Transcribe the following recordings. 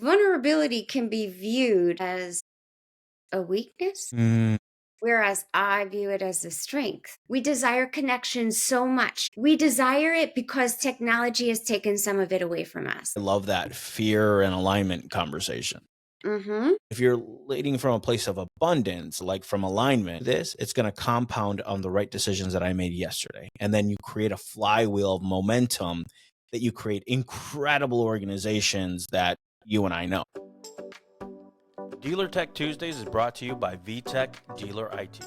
Vulnerability can be viewed as a weakness, Mm, whereas I view it as a strength. We desire connection so much. We desire it because technology has taken some of it away from us. I love that fear and alignment conversation. Hmm. If you're leading from a place of abundance, like from alignment, it's going to compound on the right decisions that I made yesterday. And then you create a flywheel of momentum that you create incredible organizations that you and I know. Dealer Tech Tuesdays is brought to you by VTech Dealer IT,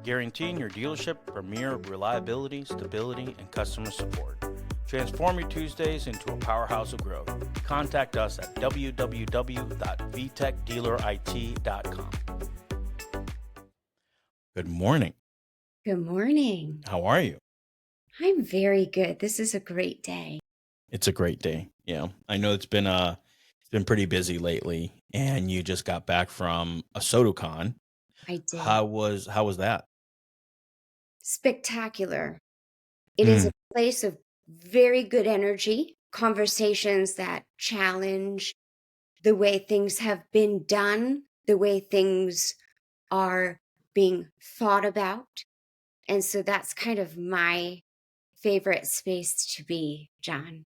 guaranteeing your dealership premier reliability, stability, and customer support. Transform your Tuesdays into a powerhouse of growth. Contact us at www.vtechdealerit.com. Good morning. Good morning. How are you? I'm very good. This is a great day. It's a great day. Yeah, I know it's been pretty busy lately, and you just got back from a SotoCon. I did. How was that? Spectacular. It is Mm, a place of very good energy, conversations that challenge the way things have been done, the way things are being thought about. And so that's kind of my favorite space to be, John.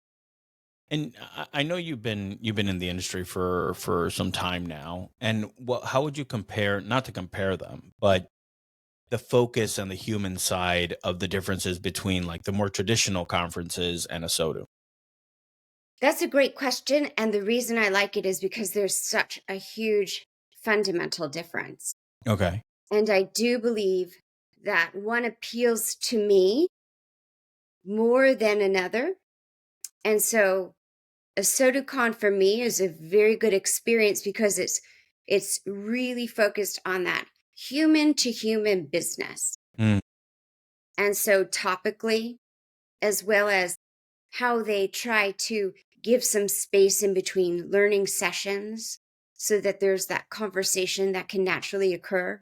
and I know you've been in the industry for some time now. And how would you compare? Not to compare them, but the focus and the human side of the differences between like the more traditional conferences and a SOTU. That's a great question. And the reason I like it is because there's such a huge fundamental difference. Okay. And I do believe that one appeals to me more than another. And so a SodaCon for me is a very good experience because it's really focused on that human to human business. Mm, And so topically, as well as how they try to give some space in between learning sessions so that there's that conversation that can naturally occur.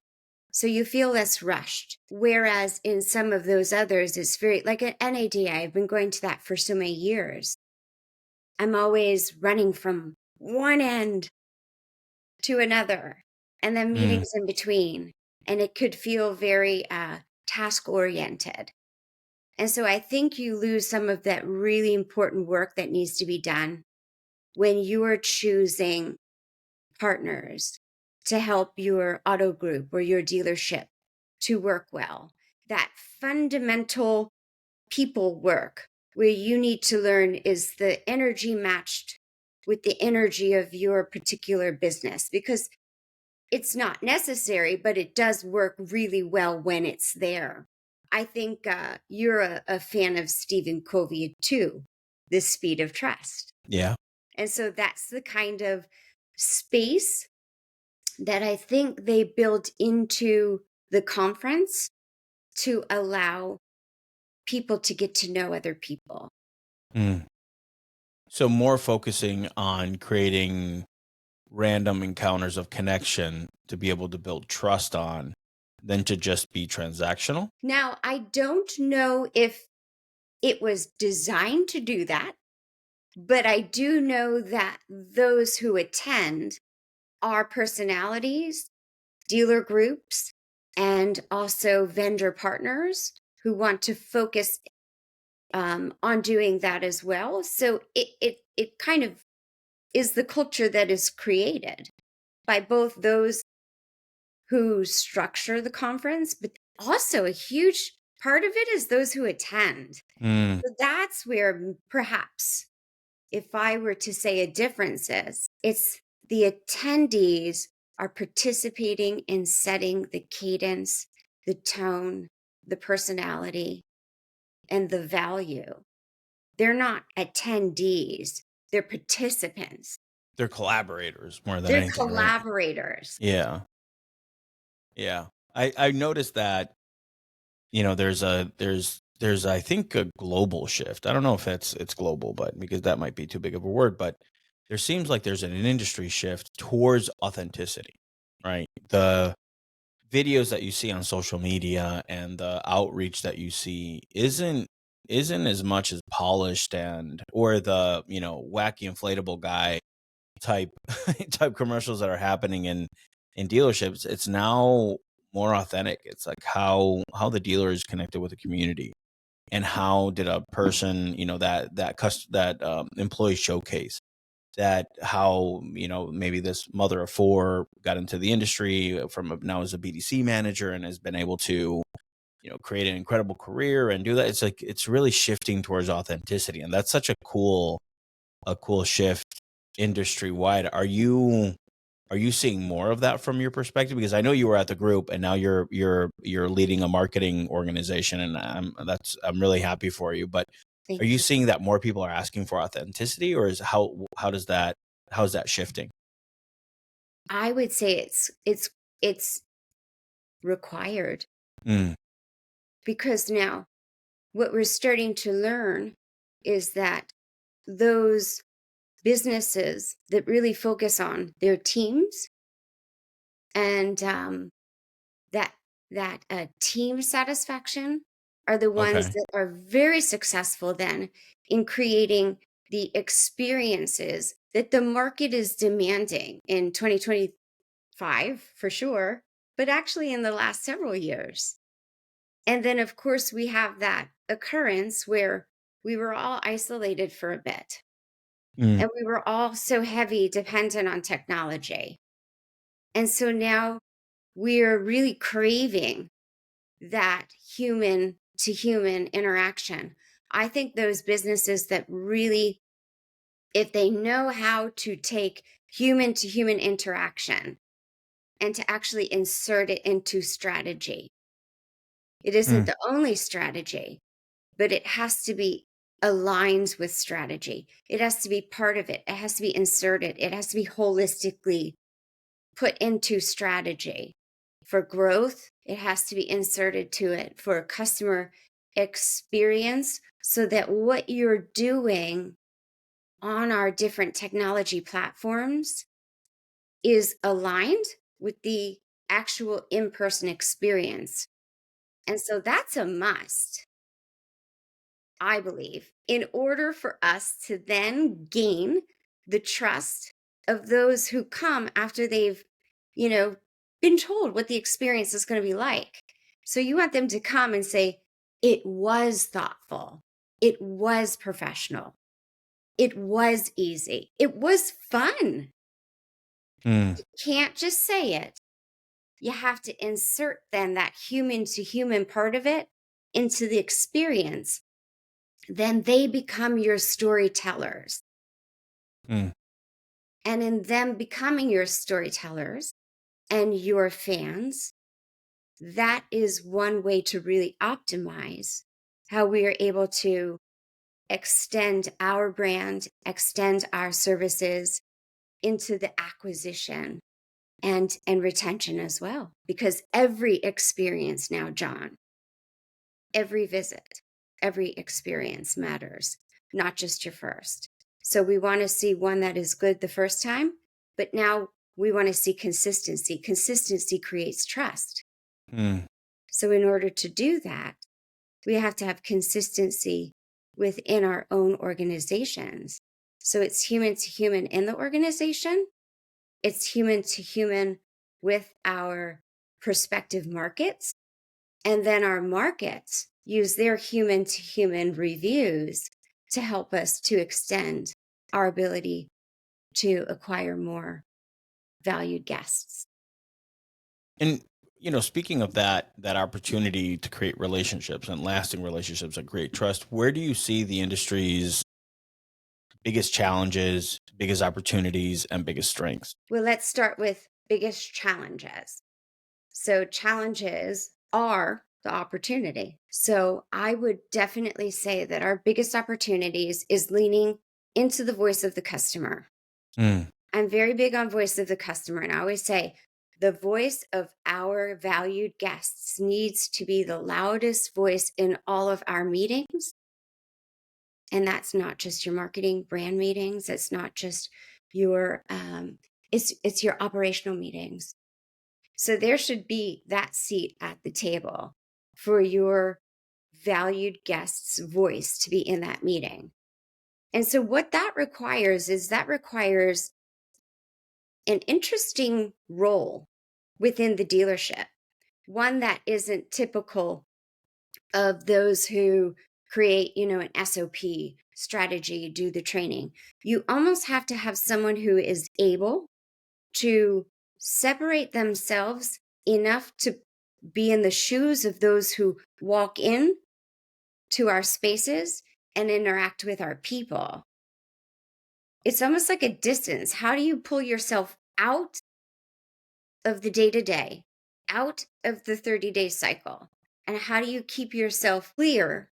So you feel less rushed. Whereas in some of those others, it's very like an NAD. I've been going to that for so many years. I'm always running from one end to another and then mm. meetings in between. And it could feel very task oriented. And so I think you lose some of that really important work that needs to be done when you are choosing partners to help your auto group or your dealership to work well. That fundamental people work where you need to learn is the energy matched with the energy of your particular business because it's not necessary, but it does work really well when it's there. I think you're a fan of Stephen Covey too, The Speed of Trust. Yeah. And so that's the kind of space that I think they built into the conference to allow people to get to know other people. Mm. So more focusing on creating random encounters of connection to be able to build trust on than to just be transactional. Now, I don't know if it was designed to do that, but I do know that those who attend are personalities, dealer groups, and also vendor partners who want to focus on doing that as well. So it kind of is the culture that is created by both those who structure the conference, but also a huge part of it is those who attend. Mm, So that's where perhaps if I were to say a difference is, it's the attendees are participating in setting the cadence, the tone, the personality, and the value. They're not attendees, they're participants, they're collaborators more than they're anything, right? collaborators. Yeah. Yeah. I noticed that, there's I think a global shift. I don't know if it's global, but because that might be too big of a word, but there seems like there's an industry shift towards authenticity, right? The videos that you see on social media and the outreach that you see isn't as much as polished and or the, wacky inflatable guy type type commercials that are happening in dealerships, it's now more authentic. It's like how the dealer is connected with the community, and how did a person, that employee showcase that, how, maybe this mother of four got into the industry now as a BDC manager and has been able to, create an incredible career and do that. It's like, it's really shifting towards authenticity. And that's such a cool shift industry wide. Are you seeing more of that from your perspective? Because I know you were at the group and now you're leading a marketing organization, and I'm really happy for you. But are Thank you you. seeing that more people are asking for authenticity, or how's that shifting? I would say it's required, Mm, because now what we're starting to learn is that those businesses that really focus on their teams and that team satisfaction are the ones okay. that are very successful then in creating the experiences that the market is demanding in 2025 for sure, but actually in the last several years. And then, of course, we have that occurrence where we were all isolated for a bit, Mm, and we were all so heavy dependent on technology. And so now we're really craving that human to human interaction. I think those businesses that really, if they know how to take human to human interaction and to actually insert it into strategy, it isn't mm, the only strategy, but it has to be aligned with strategy. It has to be part of it. It has to be inserted. It has to be holistically put into strategy. For growth, it has to be inserted to it for a customer experience, so that what you're doing on our different technology platforms is aligned with the actual in-person experience. And so that's a must, I believe, in order for us to then gain the trust of those who come after they've, you know, been told what the experience is going to be like. So you want them to come and say, it was thoughtful, it was professional, it was easy, it was fun. mm, You can't just say it. You have to insert then that human to human part of it into the experience. Then they become your storytellers. mm, And in them becoming your storytellers and your fans, that is one way to really optimize how we are able to extend our brand, extend our services into the acquisition and retention as well. Because every experience now, John, every visit, every experience matters, not just your first. So we want to see one that is good the first time, but now we want to see consistency. Consistency creates trust. mm, So in order to do that, we have to have consistency within our own organizations. So it's human to human in the organization, it's human to human with our prospective markets, and then our markets use their human to human reviews to help us to extend our ability to acquire more valued guests. and speaking of that opportunity to create relationships and lasting relationships and create trust, where do you see the industry's biggest challenges, biggest opportunities, and biggest strengths? Well, let's start with biggest challenges. So, challenges are the opportunity. So, I would definitely say that our biggest opportunities is leaning into the voice of the customer. Mm, I'm very big on voice of the customer, and I always say the voice of our valued guests needs to be the loudest voice in all of our meetings. And that's not just your marketing brand meetings. It's not just your it's your operational meetings. So there should be that seat at the table for your valued guest's voice to be in that meeting. And so what that requires an interesting role within the dealership, one that isn't typical of those who create, an SOP strategy, do the training. You almost have to have someone who is able to separate themselves enough to be in the shoes of those who walk in to our spaces and interact with our people. It's almost like a distance. How do you pull yourself out of the day to day, out of the 30-day cycle? And how do you keep yourself clear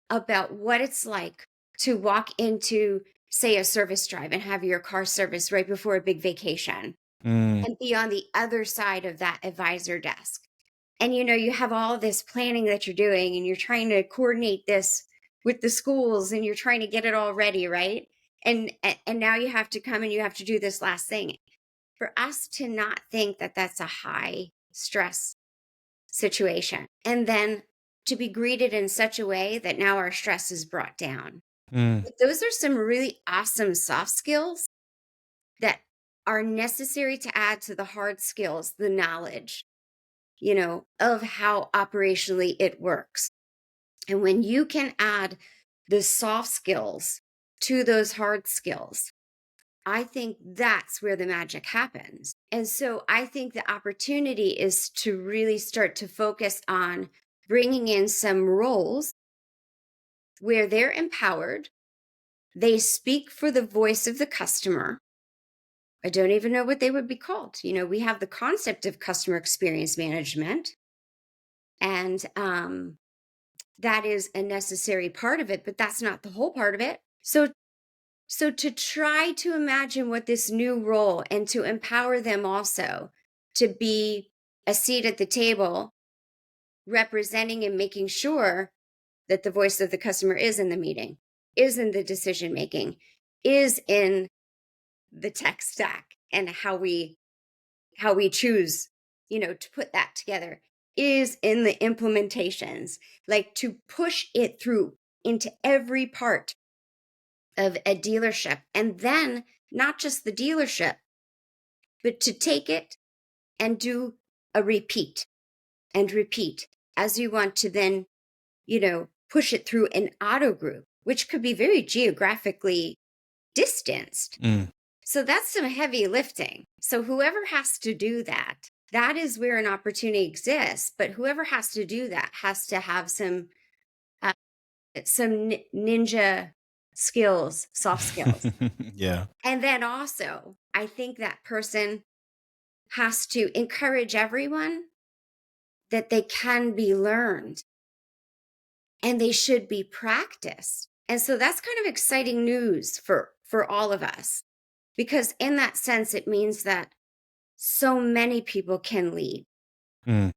about what it's like to walk into, say, a service drive and have your car serviced right before a big vacation Mm, and be on the other side of that advisor desk? And you have all this planning that you're doing and you're trying to coordinate this with the schools and you're trying to get it all ready, right? And now you have to come and you have to do this last thing. For us to not think that that's a high stress situation, and then to be greeted in such a way that now our stress is brought down. mm, But those are some really awesome soft skills that are necessary to add to the hard skills, the knowledge, of how operationally it works. And when you can add the soft skills to those hard skills, I think that's where the magic happens. And so I think the opportunity is to really start to focus on bringing in some roles where they're empowered. They speak for the voice of the customer. I don't even know what they would be called. We have the concept of customer experience management, and that is a necessary part of it, but that's not the whole part of it. So to try to imagine what this new role and to empower them also to be a seat at the table, representing and making sure that the voice of the customer is in the meeting, is in the decision making, is in the tech stack and how we choose, to put that together, is in the implementations, like to push it through into every part of a dealership. And then not just the dealership, but to take it and do a repeat and repeat as you want to then, push it through an auto group, which could be very geographically distanced. mm. So that's some heavy lifting. So whoever has to do that, that is where an opportunity exists. But whoever has to do that has to have uh, some ninja skills, soft skills. Yeah. And then also, I think that person has to encourage everyone that they can be learned and they should be practiced. And so that's kind of exciting news for all of us, because in that sense, it means that so many people can lead. Mm,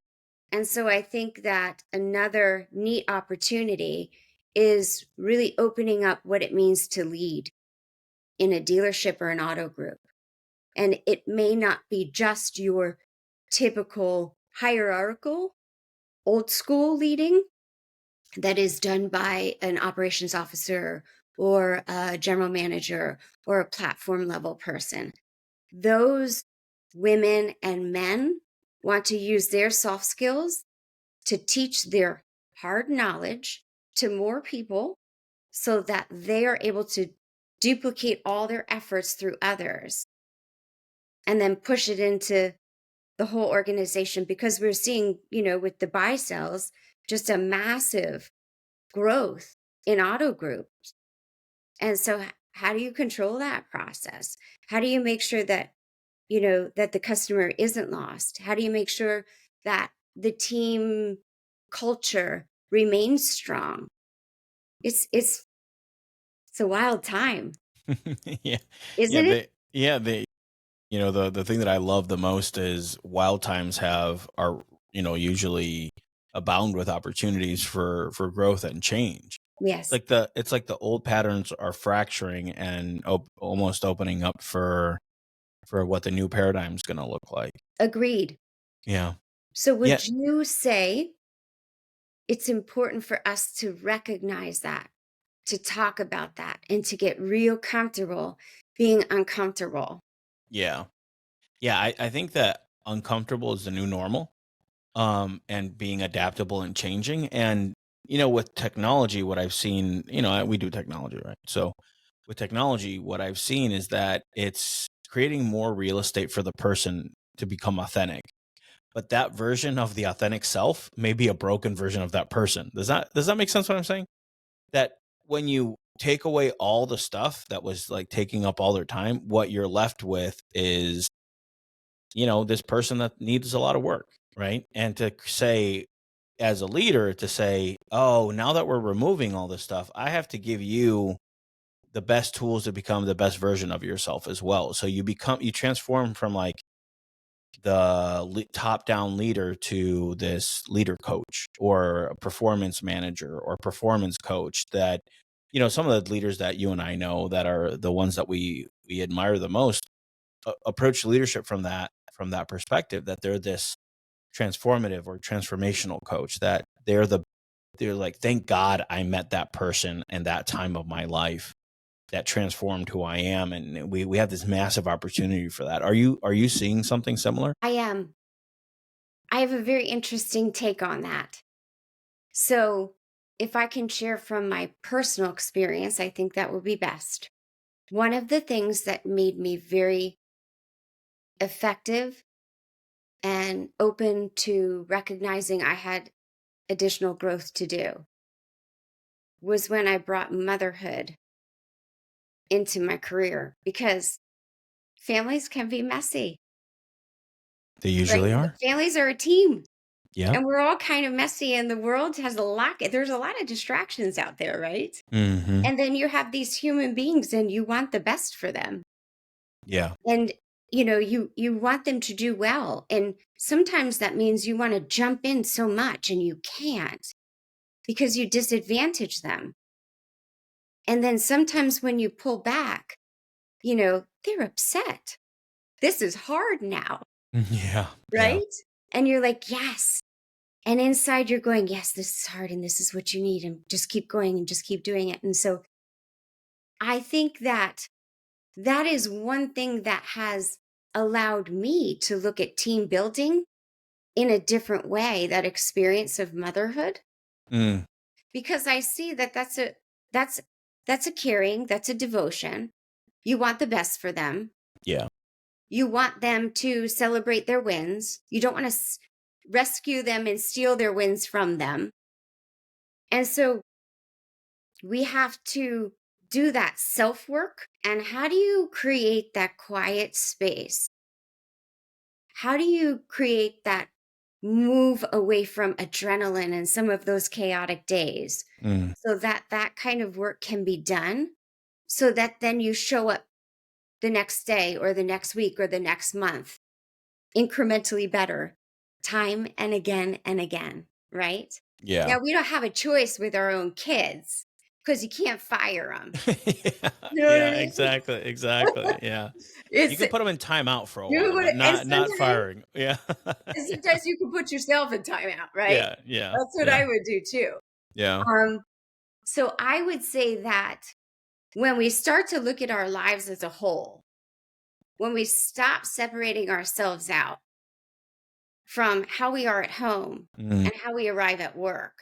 And so I think that another neat opportunity is really opening up what it means to lead in a dealership or an auto group. And it may not be just your typical hierarchical, old school leading that is done by an operations officer or a general manager or a platform level person. Those women and men want to use their soft skills to teach their hard knowledge to more people so that they are able to duplicate all their efforts through others and then push it into the whole organization, because we're seeing, with the buy sells, just a massive growth in auto groups. And so how do you control that process? How do you make sure that, that the customer isn't lost? How do you make sure that the team culture remains strong? It's a wild time, yeah. Yeah. isn't it? The thing that I love the most is wild times are usually abound with opportunities for growth and change. Yes. It's like the old patterns are fracturing and almost opening up for what the new paradigm is going to look like. Agreed. Yeah. So Yeah. would you say it's important for us to recognize that, to talk about that, and to get real comfortable being uncomfortable? Yeah. Yeah, I think that uncomfortable is the new normal, and being adaptable and changing. And, with technology, what I've seen, we do technology, right? So with technology, what I've seen is that it's creating more real estate for the person to become authentic. But that version of the authentic self may be a broken version of that person. Does that make sense what I'm saying? That when you take away all the stuff that was like taking up all their time, what you're left with is, this person that needs a lot of work, right? And to say, as a leader, to say, oh, now that we're removing all this stuff, I have to give you the best tools to become the best version of yourself as well. So you transform from like the top down leader to this leader coach or a performance manager or performance coach that, some of the leaders that you and I know that are the ones that we admire the most approach leadership from that perspective, that they're this transformative or transformational coach, that they're like, thank God I met that person in that time of my life that transformed who I am. And we have this massive opportunity for that. Are you seeing something similar? I am. I have a very interesting take on that. So, if I can share from my personal experience, I think that would be best. One of the things that made me very effective and open to recognizing I had additional growth to do was when I brought motherhood into my career, because families can be messy, They right? usually are. Families are a team, Yep. and we're all kind of messy, and the world has there's a lot of distractions out there, right? Hmm. And then you have these human beings and you want the best for them. Yeah. And you want them to do well. And sometimes that means you want to jump in so much and you can't because you disadvantage them. And then sometimes when you pull back, they're upset. This is hard now, Yeah. Yeah. right? And you're like, yes. And inside you're going, yes, this is hard and this is what you need. And just keep going and just keep doing it. And so I think that is one thing that has allowed me to look at team building in a different way, that experience of motherhood, Mm, because I see that that's that's a caring, that's a devotion. You want the best for them. yeah. You want them to celebrate their wins. You don't want to rescue them and steal their wins from them. And so we have to do that self work. And how do you create that quiet space? How do you create that move away from adrenaline and some of those chaotic days Mm, so that that kind of work can be done, so that then you show up the next day or the next week or the next month incrementally better, time and again, right? yeah. Now, we don't have a choice with our own kids because you can't fire them. Yeah. You know what I Yeah. mean? Exactly. Exactly. Yeah. You It's can put them in timeout for a you while, would, but and not sometimes firing. Yeah. Yeah. sometimes you can put yourself in timeout, right? Yeah. Yeah. That's what Yeah. I would do too. Yeah. Um, so I would say that when we start to look at our lives as a whole, when we stop separating ourselves out from how we are at home Mm, and how we arrive at work,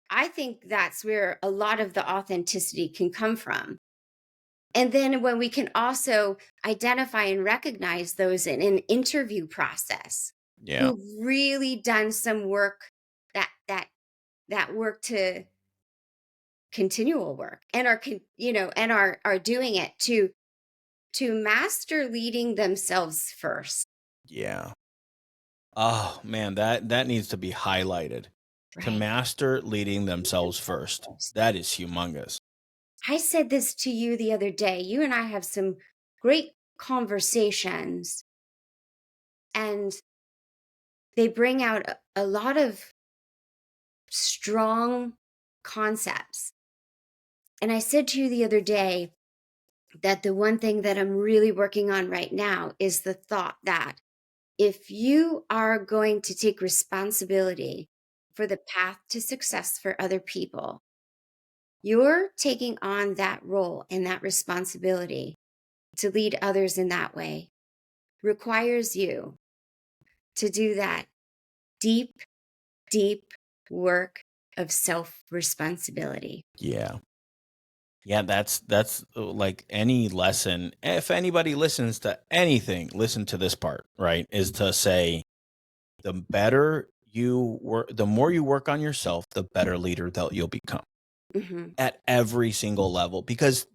I think that's where a lot of the authenticity can come from. And then when we can also identify and recognize those in an interview process yeah. who've really done some work, that work to continual work, and and are doing it to master leading themselves first, Yeah. Oh man, that needs to be highlighted. To right? master leading themselves Themselves first. first. That is humongous. I said this to you the other day. You and I have some great conversations, and they bring out a lot of strong concepts. And I said to you the other day that the one thing that I'm really working on right now is the thought that if you are going to take responsibility for the path to success for other people, you're taking on that role and that responsibility to lead others in that way. requires you to do that deep, deep work of self-responsibility. Yeah. Yeah, that's like any lesson. If anybody listens to anything, listen to this part, right? Is to say the better you work, the more you work on yourself, the better leader that you'll become Hmm. at every single level. Because,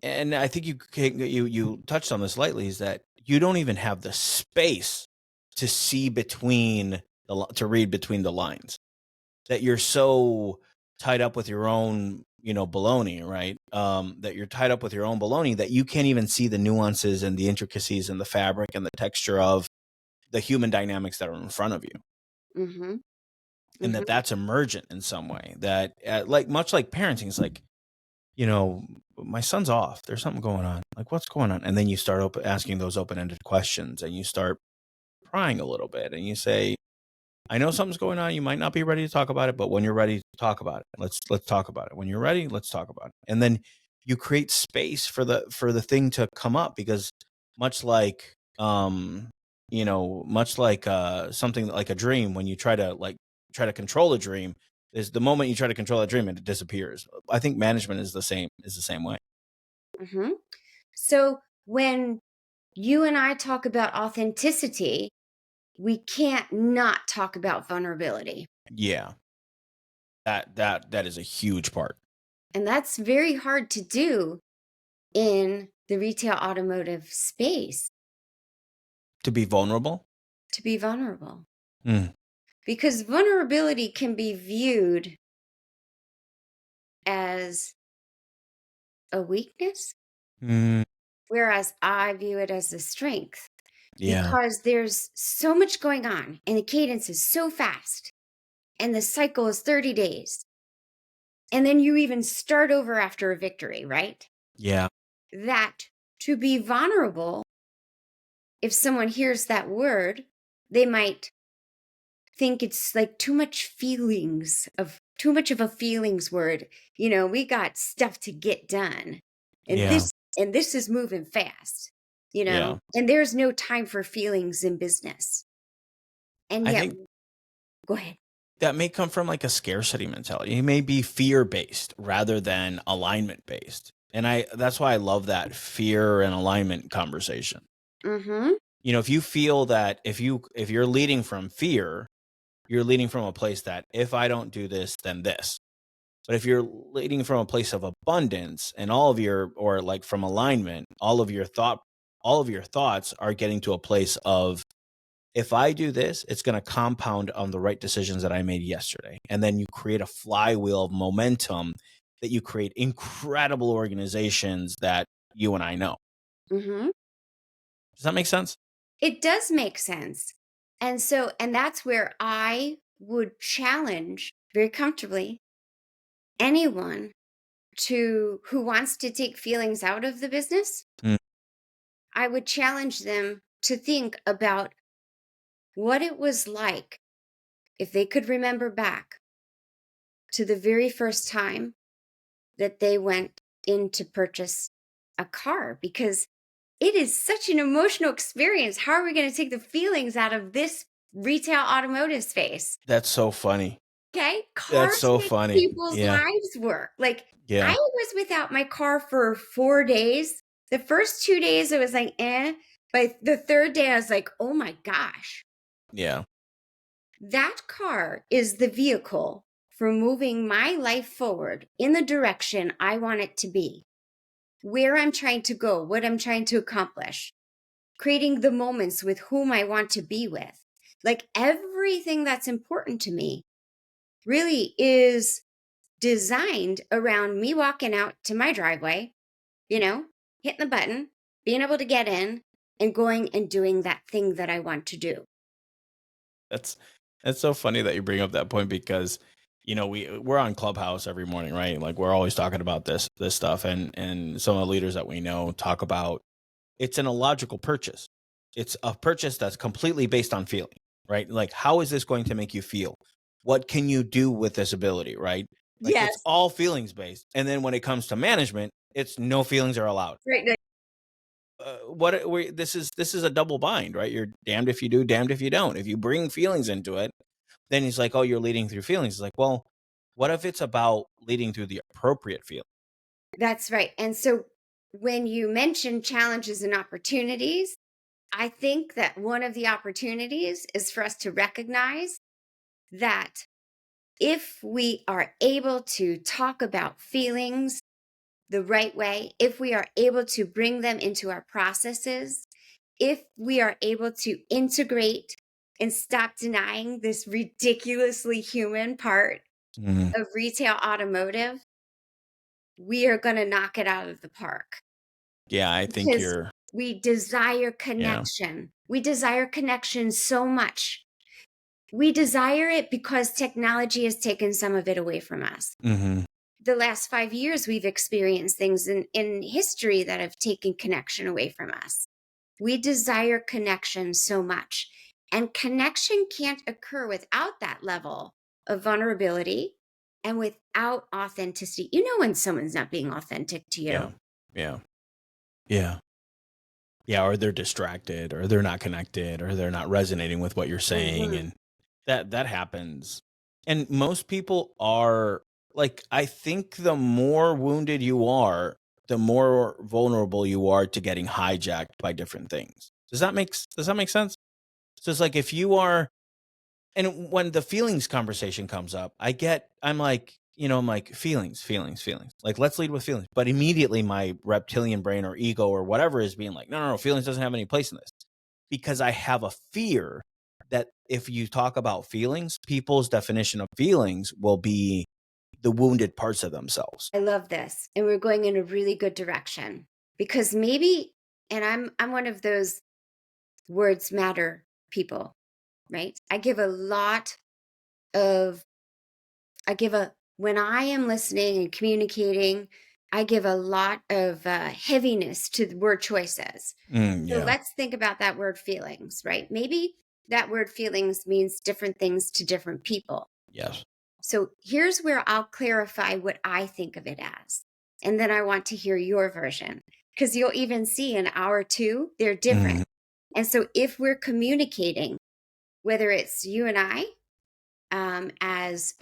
and I think you touched on this lightly, is that you don't even have the space to see between to read between the lines. That you're so tied up with your own, baloney, right? That you're tied up with your own baloney that you can't even see the nuances and the intricacies and the fabric and the texture of the human dynamics that are in front of you. Hmm. And Hmm. that's emergent in some way. That, like, much like parenting, is like, you know, my son's off. There's something going on. Like, what's going on? And then you start asking those open ended questions, and you start prying a little bit, and you say, I know something's going on. You might not be ready to talk about it, but when you're ready to talk about it, let's talk about it. When you're ready, let's talk about it. And then you create space for the thing to come up, because much like much like something like a dream, when you try to control a dream, is the moment you try to control a dream and it disappears. I think management is the same way. Hmm. So when you and I talk about authenticity, we can't not talk about vulnerability. Yeah. That is a huge part. And that's very hard to do in the retail automotive space, To be vulnerable. to be vulnerable. Mm. Because vulnerability can be viewed as a weakness, Mm. whereas I view it as a strength Yeah. because there's so much going on and the cadence is so fast and the cycle is 30 days. And then you even start over after a victory, right? Yeah. That to be vulnerable, if someone hears that word, they might think it's like too much of a feelings word. We got stuff to get done. And Yeah. this is moving fast, Yeah. and there's no time for feelings in business. And I yet, think go ahead. that may come from like a scarcity mentality. It may be fear based rather than alignment based. And that's why I love that fear and alignment conversation. Mhm. If you feel that if you're leading from fear, you're leading from a place that if I don't do this, then this. But if you're leading from a place of abundance and or like from alignment, all of your thoughts are getting to a place of, if I do this, it's going to compound on the right decisions that I made yesterday. And then you create a flywheel of momentum that you create incredible organizations that you and I know. Mhm. Does that make sense? It does make sense. And that's where I would challenge very comfortably anyone who wants to take feelings out of the business. Mm. I would challenge them to think about what it was like if they could remember back to the very first time that they went in to purchase a car, because it is such an emotional experience. How are we going to take the feelings out of this retail automotive space? That's so funny. Okay. That's Cars so make funny. people's Yeah. lives work. Like, I Yeah. was without my car for 4 days. The first 2 days, I was like, eh. By the third day, I was like, oh my gosh. Yeah. That car is the vehicle for moving my life forward in the direction I want it to be, where I'm trying to go, what I'm trying to accomplish, creating the moments with whom I want to be with. Like, everything that's important to me really is designed around me walking out to my driveway, hitting the button, being able to get in, and going and doing that thing that I want to do. That's that's so funny that you bring up that point, because we're on Clubhouse every morning, right? Like, we're always talking about this stuff, and some of the leaders that we know talk about, it's an illogical purchase. It's a purchase that's completely based on feeling, right? Like, how is this going to make you feel? What can you do with this ability, right? Like, it's Yes. all feelings based. And then when it comes to management, it's no feelings are allowed. Right. this is a double bind, right? You're damned if you do, damned if you don't. If you bring feelings into it, then he's like, oh, you're leading through feelings. It's like, well, what if it's about leading through the appropriate feeling? That's right. And so when you mention challenges and opportunities, I think that one of the opportunities is for us to recognize that if we are able to talk about feelings the right way, if we are able to bring them into our processes, if we are able to integrate and stop denying this ridiculously human part Mhm. of retail automotive, we are going to knock it out of the park Yeah, I think because you're. we desire Yeah. connection. We desire connection so much. We desire it because technology has taken some of it away from us. Hmm. The last 5 years, we've experienced things in history that have taken connection away from us. We desire connection so much. And connection can't occur without that level of vulnerability and without authenticity. You know when someone's not being authentic to Yeah. you. Yeah. Yeah. Yeah. Or they're distracted, or they're not connected, or they're not resonating with what you're saying, Mhm. and that happens. And most people are like, I think the more wounded you are, the more vulnerable you are to getting hijacked by different things. Does that make sense? So it's like, if you are, and when the feelings conversation comes up, I'm like, I'm like, feelings, feelings, feelings. Like, let's lead with feelings. But immediately my reptilian brain or ego or whatever is being like, no, no, no, feelings doesn't have any place in this. Because I have a fear that if you talk about feelings, people's definition of feelings will be the wounded parts of themselves. I love this. And we're going in a really good direction because maybe, and I'm one of those words matter people, right? Of, I give a, when I am listening and communicating, I give a lot of heaviness to the word choices. So Yeah. let's think about that word feelings, right? Maybe that word feelings means different things to different people. Yes. So here's where I'll clarify what I think of it as. And then I want to hear your version because you'll even see in our two, they're different. Mhm. And so if we're communicating, whether it's you and I, as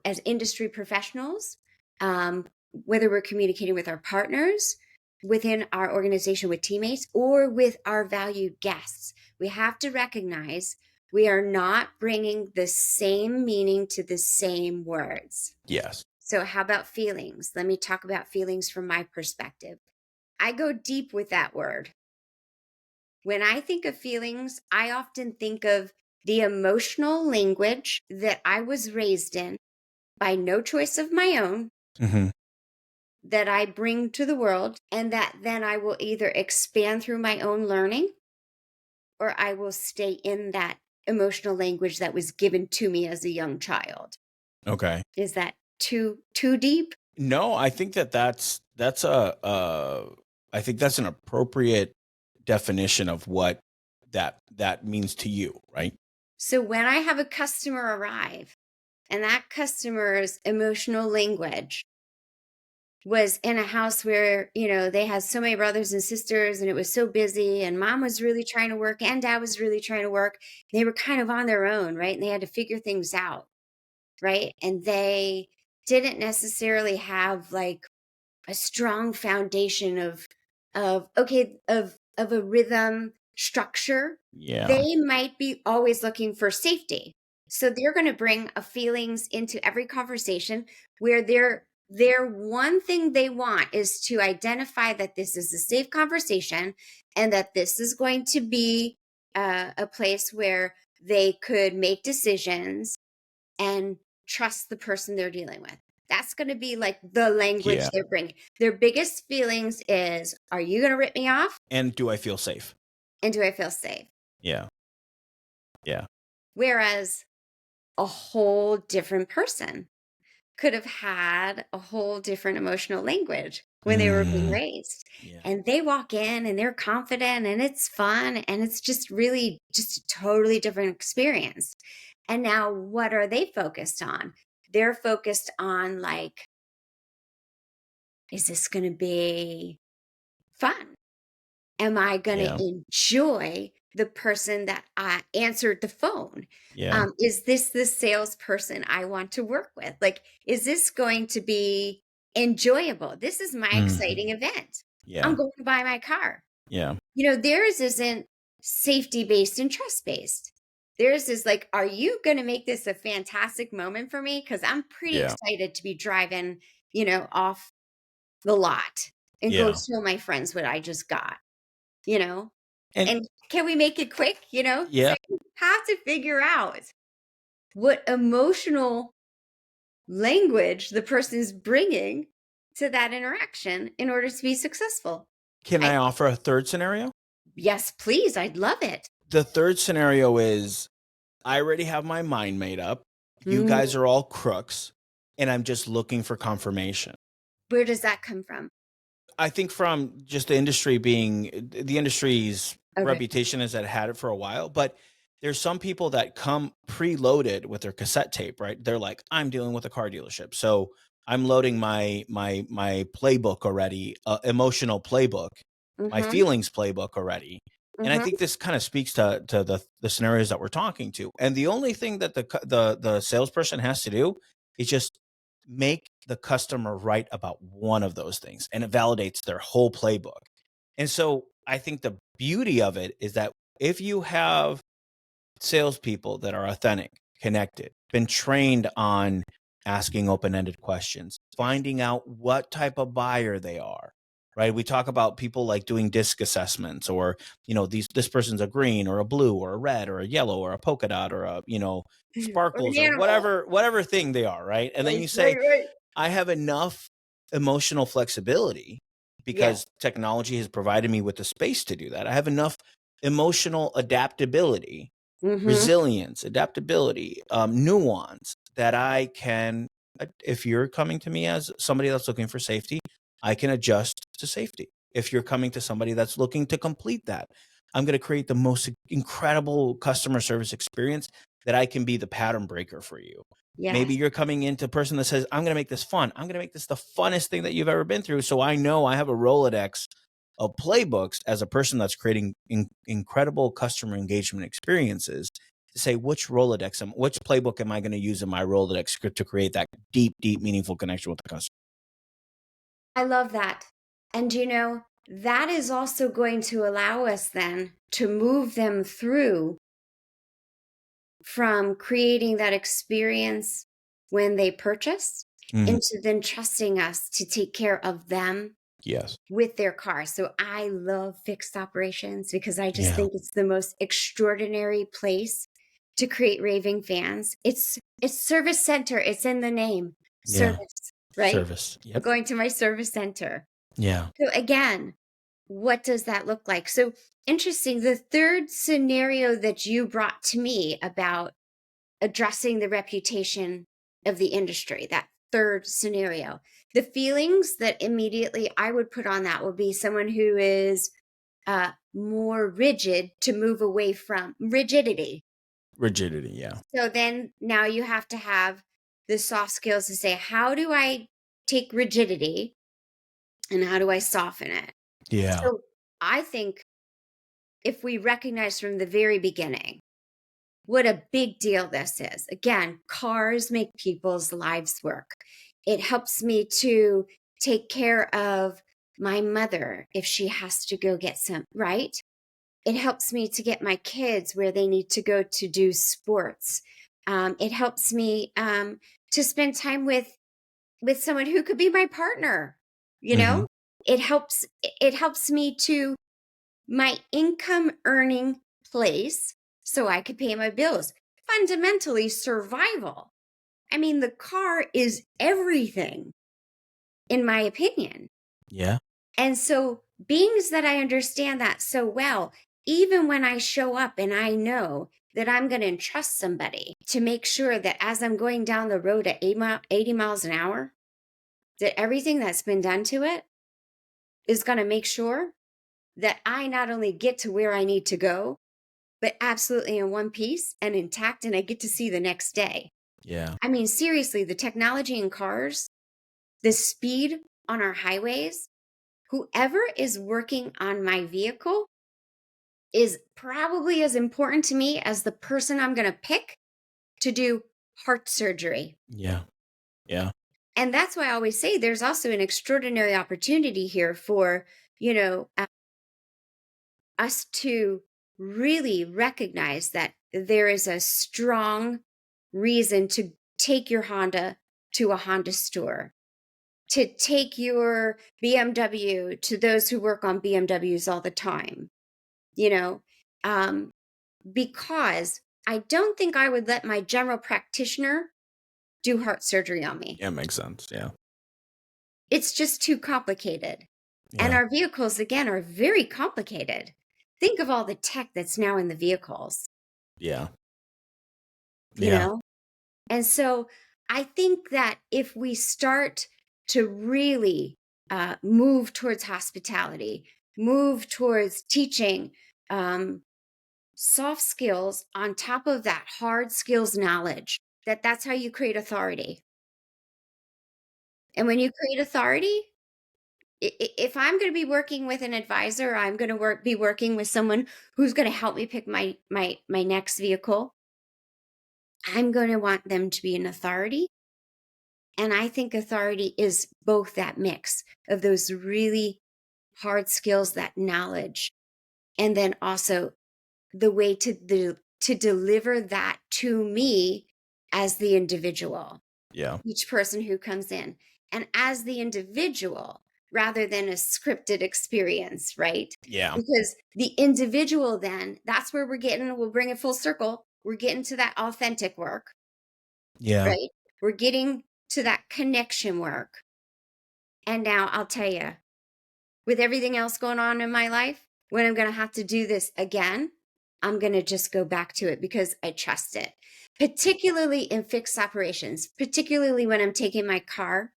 as industry professionals, whether we're communicating with our partners within our organization with teammates or with our valued guests, we have to recognize we are not bringing the same meaning to the same words. Yes. So how about feelings? Let me talk about feelings from my perspective. I go deep with that word. When I think of feelings, I often think of the emotional language that I was raised in by no choice of my own Hmm. that I bring to the world, and that then I will either expand through my own learning or I will stay in that emotional language that was given to me as a young child. Okay. Is that too deep? No, I think that's I think that's an appropriate definition of what that means to you, right? So when I have a customer arrive and that customer's emotional language was in a house where, they had so many brothers and sisters and it was so busy and mom was really trying to work and dad was really trying to work. They were kind of on their own, right? And they had to figure things out, right? And they didn't necessarily have like a strong foundation of a rhythm structure. Yeah. They might be always looking for safety, so they're going to bring a feelings into every conversation where their one thing they want is to identify that this is a safe conversation and that this is going to be a place where they could make decisions and trust the person they're dealing with. That's going to be like the language Yeah. they're bringing. Their biggest feelings is, are you going to rip me off? And do I feel safe? And do I feel safe? Yeah. Yeah. Whereas a whole different person could have had a whole different emotional language when they were being Mm, raised. yeah. And they walk in and they're confident and it's fun and it's just really just a totally different experience. And now what are they focused on? They're focused on like, is this going to be fun? Am I going to Yeah. enjoy the person that answered the phone? Yeah. Is this the salesperson I want to work with? Like, is this going to be enjoyable? This is my Mhm. exciting event. I'm Yeah. going to buy my car. Yeah. Theirs isn't safety based and trust based. Theirs is like, are you going to make this a fantastic moment for me? Because I'm pretty Yeah. excited to be driving, off the lot and go Yeah. show my friends what I just got, you know? And And can we make it quick? So yeah, you have to figure out what emotional language the person is bringing to that interaction in order to be successful. can I I offer a third scenario? Yes, please. I'd love it. The third scenario is I already have my mind made up. You Mm, guys are all crooks, and I'm just looking for confirmation. where does that come from? I think from just the industry's Okay. reputation is that it had it for a while, but there's some people that come preloaded with their cassette tape, right? They're like, I'm dealing with a car dealership, so I'm loading my playbook already, emotional playbook, my Mhm. feelings playbook already. And I Mhm. think this kind of speaks to the scenarios that we're talking to. And the only thing that the salesperson has to do is just make the customer right about one of those things, and it validates their whole playbook. And so I think the beauty of it is that if you have salespeople that are authentic, connected, been trained on asking open ended questions, finding out what type of buyer they are. Right. We talk about people like doing disc assessments, or, this person's a green or a blue or a red or a yellow or a polka dot or Or an sparkles or animal. whatever thing they are. Right. And then Right, you right, say, right. I have enough emotional flexibility Yes. because technology has provided me with the space to do that. I have enough emotional adaptability, Mhm. resilience, adaptability, nuance that I can, if you're coming to me as somebody that's looking for safety, I can adjust to safety. If you're coming to somebody that's looking to complete that, I'm going to create the most incredible customer service experience that I can be the pattern breaker for you. Maybe Yes. you're coming into a person that says, I'm going to make this fun. I'm going to make this the funnest thing that you've ever been through. So I know I have a Rolodex of playbooks as a person that's creating incredible customer engagement experiences to say which playbook am I going to use in my Rolodex to create that deep, deep, meaningful connection with the customer. I love that. And that is also going to allow us then to move them through from creating that experience when they purchase Mhm. into then trusting us to take care of them Yes. with their car. So I love fixed operations because I just Yeah. think it's the most extraordinary place to create raving fans. It's service center. It's in the name. Yeah. Service, right? Service. I'm Yep. going to my service center. Yeah. So again, what does that look like? So interesting. The third scenario that you brought to me about addressing the reputation of the industry, that third scenario, the feelings that immediately I would put on that would be someone who is more rigid to move away from rigidity. Rigidity. Yeah. So then now you have to have the soft skills to say, how do I take rigidity and how do I soften it? Yeah. So I think if we recognize from the very beginning what a big deal this is. Again, cars make people's lives work. It helps me to take care of my mother if she has to go get some, right? It helps me to get my kids where they need to go to do sports. It helps me to spend time with someone who could be my partner. You Hmm. know, it helps me to my income earning place so I could pay my bills. Fundamentally, survival. I mean, the car is everything, in my opinion. Yeah. And so, beings that I understand that so well, even when I show up and I know that I'm going to entrust somebody to make sure that as I'm going down the road at 80 miles an hour, that everything that's been done to it is going to make sure that I not only get to where I need to go, but absolutely in one piece and intact, and I get to see the next day. Yeah. I mean, seriously, the technology in cars, the speed on our highways, whoever is working on my vehicle is probably as important to me as the person I'm going to pick to do heart surgery. Yeah. Yeah. And that's why I always say there's also an extraordinary opportunity here for, us to really recognize that there is a strong reason to take your Honda to a Honda store, to take your BMW to those who work on BMWs all the time, you know, um, because I don't think I would let my general practitioner do heart surgery on me. Yeah, makes sense. Yeah. It's just too complicated. And Yeah. our vehicles, again, are very complicated. Think of all the tech that's now in the vehicles, Yeah. you Yeah. know? And so I think that if we start to really move towards hospitality, move towards teaching soft skills on top of that hard skills knowledge, that's how you create authority. And when you create authority, if I'm going to be working with an advisor, I'm going to be working with someone who's going to help me pick my next vehicle. I'm going to want them to be an authority. And I think authority is both that mix of those really hard skills, that knowledge, and then also the way to deliver that to me as the individual, Yeah. each person who comes in, and as the individual rather than a scripted experience, right? Yeah. Because the individual, then that's where we'll bring it full circle. We're getting to that authentic work, Yeah. right? We're getting to that connection work. And now I'll tell you, with everything else going on in my life, when I'm going to have to do this again, I'm going to just go back to it because I trust it, particularly in fixed operations, particularly when I'm taking my car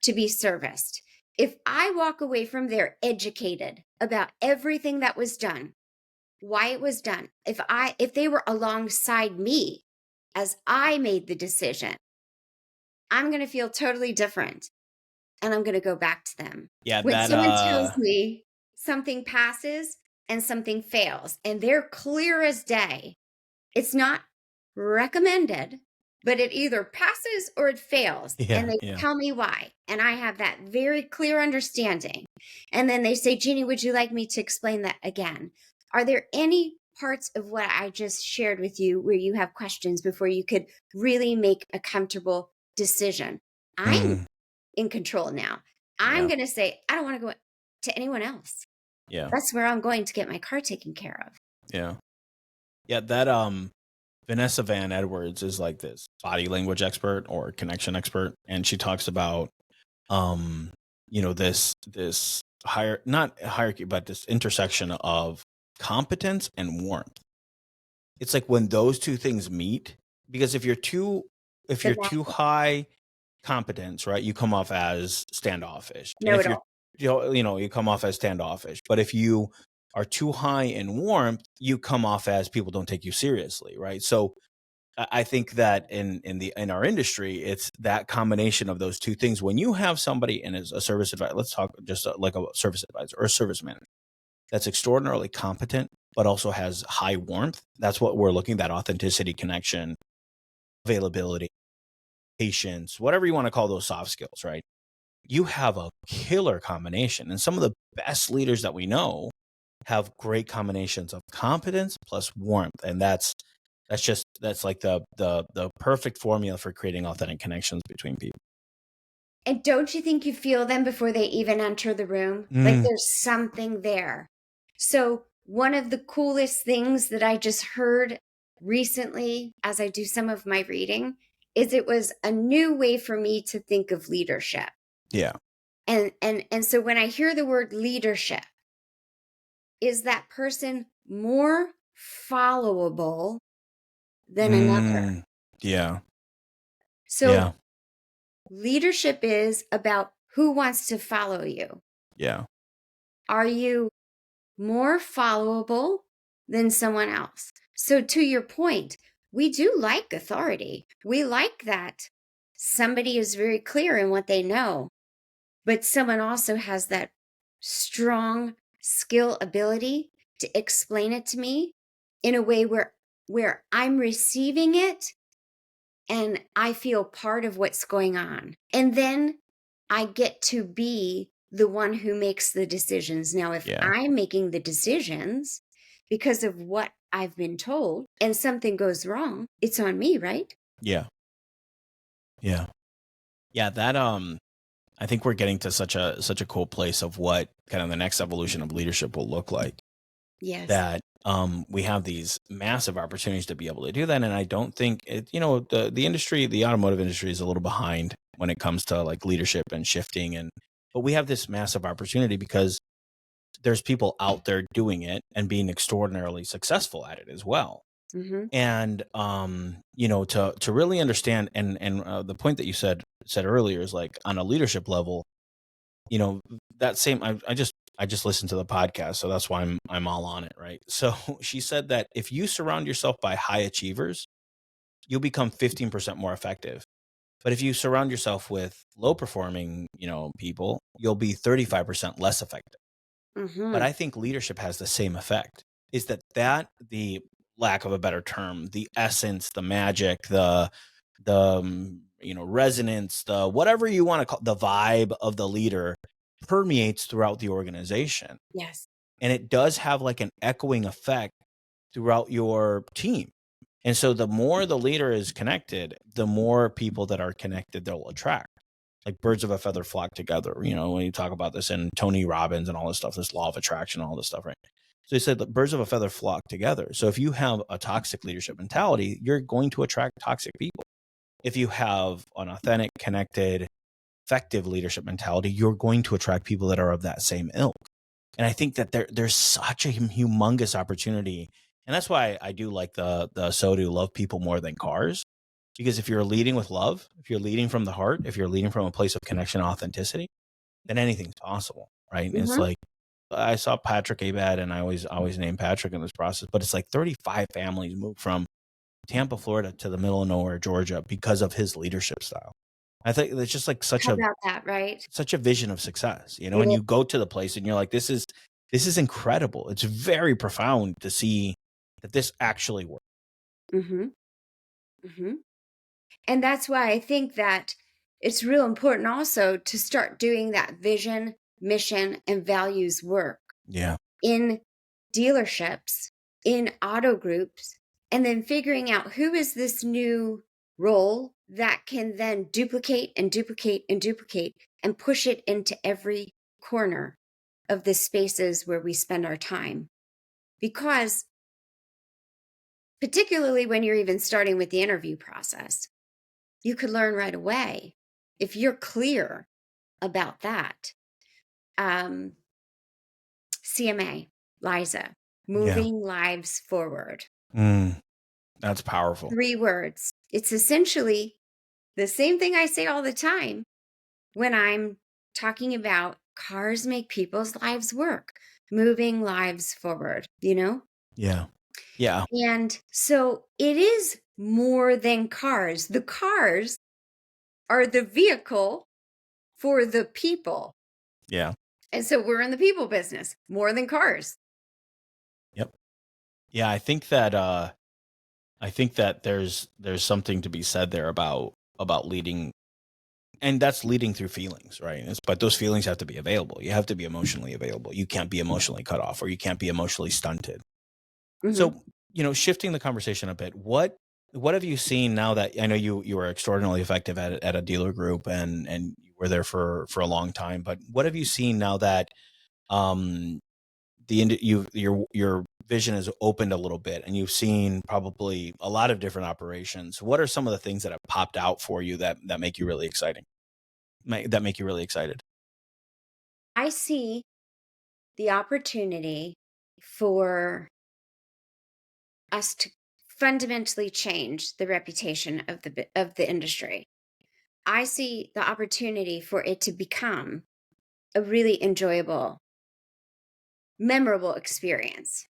to be serviced. If I walk away from there educated about everything that was done, why it was done, if they were alongside me as I made the decision, I'm going to feel totally different and I'm going to go back to them. Yeah. When That someone tells me something passes and something fails, and they're clear as day, it's not recommended, but it either passes or it fails. And Yeah. they Yeah. tell me why. And I have that very clear understanding. And then they say, Jeannie, would you like me to explain that again? Are there any parts of what I just shared with you where you have questions before you could really make a comfortable decision? I'm Mm, in control now. I'm yeah. going to say, I don't want to go to anyone else. Yeah. That's where I'm going to get my car taken care of. Yeah. Yeah. That Vanessa Van Edwards is like this body language expert or connection expert, and she talks about this not hierarchy, but this intersection of competence and warmth. It's like when those two things meet, because if you're too The bad high competence, right, you come off as standoffish. And know if it you're all. you come off as standoffish. But if you are too high in warmth, you come off as people don't take you seriously, right? So I think that in our industry, it's that combination of those two things. When you have somebody in as a service advisor, let's talk just like a service advisor or a service manager that's extraordinarily competent, but also has high warmth. That's what we're looking at: authenticity, connection, availability, patience, whatever you want to call those soft skills, right? You have a killer combination. And some of the best leaders that we know have great combinations of competence plus warmth. And that's like the perfect formula for creating authentic connections between people. And don't you think you feel them before they even enter the room? Like Mm, there's something there. So, one of the coolest things that I just heard recently as I do some of my reading is it was a new way for me to think of leadership. yeah. And so when I hear the word leadership, is that person more followable than another? Mm, yeah. So Yeah. leadership is about who wants to follow you. Yeah. Are you more followable than someone else? So, to your point, we do like authority. We like that somebody is very clear in what they know, but someone also has that strong skill ability to explain it to me in a way where I'm receiving it and I feel part of what's going on. And then I get to be the one who makes the decisions. Now, if Yeah. I'm making the decisions because of what I've been told and something goes wrong, it's on me, right? Yeah. Yeah. Yeah. That I think we're getting to such a cool place of what kind of the next evolution of leadership will look like. Yes. That we have these massive opportunities to be able to do that. And I don't think the industry, the automotive industry is a little behind when it comes to like leadership and shifting. But we have this massive opportunity because there's people out there doing it and being extraordinarily successful at it as well. Mm-hmm. And to really understand and the point that you said earlier is like on a leadership level, you know, that same I just listened to the podcast, so that's why I'm all on it, right? So she said that if you surround yourself by high achievers, you'll become 15% more effective. But if you surround yourself with low performing, people, you'll be 35% less effective. But Mm-hmm. I think leadership has the same effect. Is that the lack of a better term, the essence, the magic, the resonance, the whatever you want to call the vibe of the leader permeates throughout the organization. Yes. And it does have like an echoing effect throughout your team. And so the more the leader is connected, the more people that are connected they'll attract. Like birds of a feather flock together, when you talk about this and Tony Robbins and all this stuff, this law of attraction, all this stuff, right? So he said that birds of a feather flock together. So if you have a toxic leadership mentality, you're going to attract toxic people. If you have an authentic, connected, effective leadership mentality, you're going to attract people that are of that same ilk. And I think that there's such a humongous opportunity. And that's why I do like the so do love people more than cars. Because if you're leading with love, if you're leading from the heart, if you're leading from a place of connection and authenticity, then anything's possible. Right. And it's Mm-hmm. like I saw Patrick Abad and I always name Patrick in this process, but it's like 35 families moved from Tampa, Florida to the middle of nowhere, Georgia, because of his leadership style. I think it's just like such How a about that, right? such a vision of success, It and is. you go to the place and you're like, this is incredible. It's very profound to see that this actually works. Mm-hmm. Mm-hmm. And that's why I think that it's real important also to start doing that vision, mission, and values work Yeah. in dealerships, in auto groups, and then figuring out who is this new role that can then duplicate and duplicate and duplicate and push it into every corner of the spaces where we spend our time. Because, particularly when you're even starting with the interview process, you could learn right away if you're clear about that. Um, CMA, Liza, Yeah. moving lives forward. Mm, that's powerful. 3 words. It's essentially the same thing I say all the time when I'm talking about cars make people's lives work, moving lives forward. Yeah. Yeah. And so it is more than cars. The cars are the vehicle for the people. Yeah. And so we're in the people business more than cars. Yep. Yeah. I think that there's something to be said there about leading, and that's leading through feelings, right? But those feelings have to be available. You have to be emotionally available. You can't be emotionally cut off, or you can't be emotionally stunted. Hmm. So, shifting the conversation a bit, what have you seen now that I know you were extraordinarily effective at a dealer group and you were there for a long time, but what have you seen now that um your vision has opened a little bit and you've seen probably a lot of different operations? What are some of the things that have popped out for you that make you really exciting? That make you really excited? I see the opportunity for us to fundamentally change the reputation of the industry. I see the opportunity for it to become a really enjoyable, memorable experience.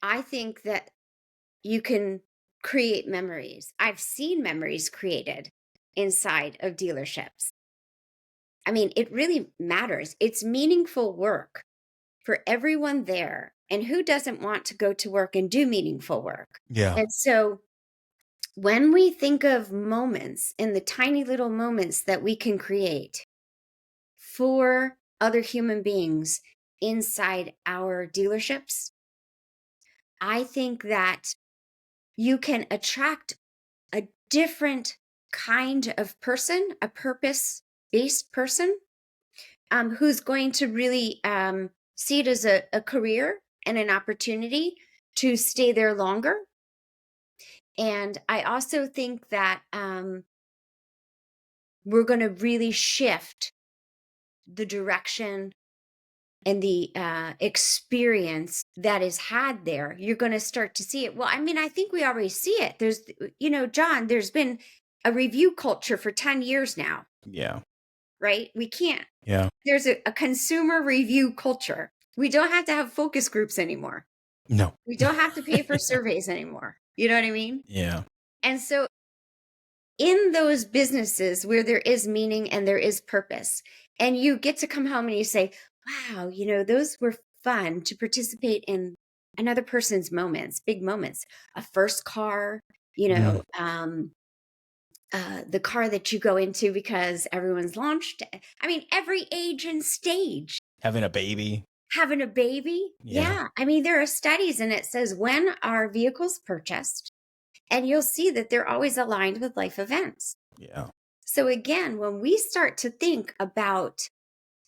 I think that you can create memories. I've seen memories created inside of dealerships. I mean, it really matters. It's meaningful work for everyone there. And who doesn't want to go to work and do meaningful work? Yeah. And so when we think of moments and the tiny little moments that we can create for other human beings inside our dealerships, I think that you can attract a different kind of person, a purpose based person, who's going to really see it as a career and an opportunity to stay there longer. And I also think that we're going to really shift the direction and the experience that is had there. You're going to start to see it. Well, I mean, I think we already see it. There's, John, there's been a review culture for 10 years now, Yeah. right? We can't. Yeah. There's a consumer review culture. We don't have to have focus groups anymore. No. We don't have to pay for surveys anymore. You know what I mean? Yeah. And so in those businesses where there is meaning and there is purpose, and you get to come home and you say, wow, those were fun to participate in another person's moments, big moments, a first car, Mm. the car that you go into because everyone's launched. I mean, every age and stage. Having a baby. Having a baby. Yeah. Yeah. I mean, there are studies and it says when are vehicles purchased, and you'll see that they're always aligned with life events. Yeah. So again, when we start to think about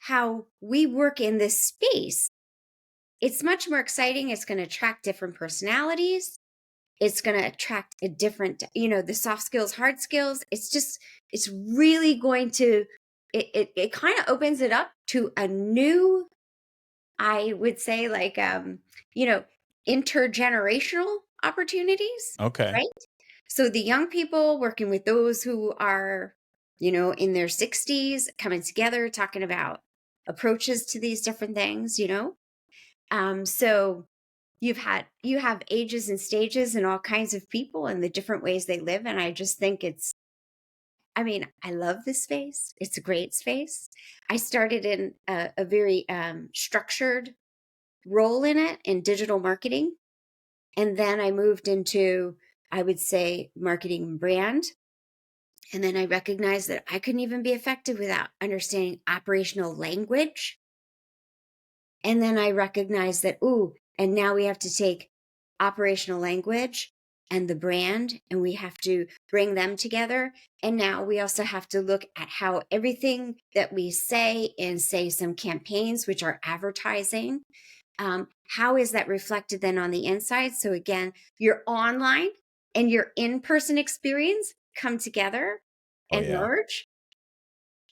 how we work in this space, it's much more exciting. It's going to attract different personalities. It's going to attract a different, the soft skills, hard skills. It's really going to, it kind of opens it up to a new, I would say, like, intergenerational opportunities, Okay. right? So the young people working with those who are, in their 60s, coming together, talking about approaches to these different things, so you have ages and stages and all kinds of people and the different ways they live. And I just think I love this space. It's a great space. I started in a very structured role in it in digital marketing. And then I moved into, I would say, marketing and brand. And then I recognized that I couldn't even be effective without understanding operational language. And then I recognized that, and now we have to take operational language and the brand, and we have to bring them together. And now we also have to look at how everything that we say in, say, some campaigns, which are advertising, how is that reflected then on the inside? So again, your online and your in-person experience come together Oh and yeah. merge.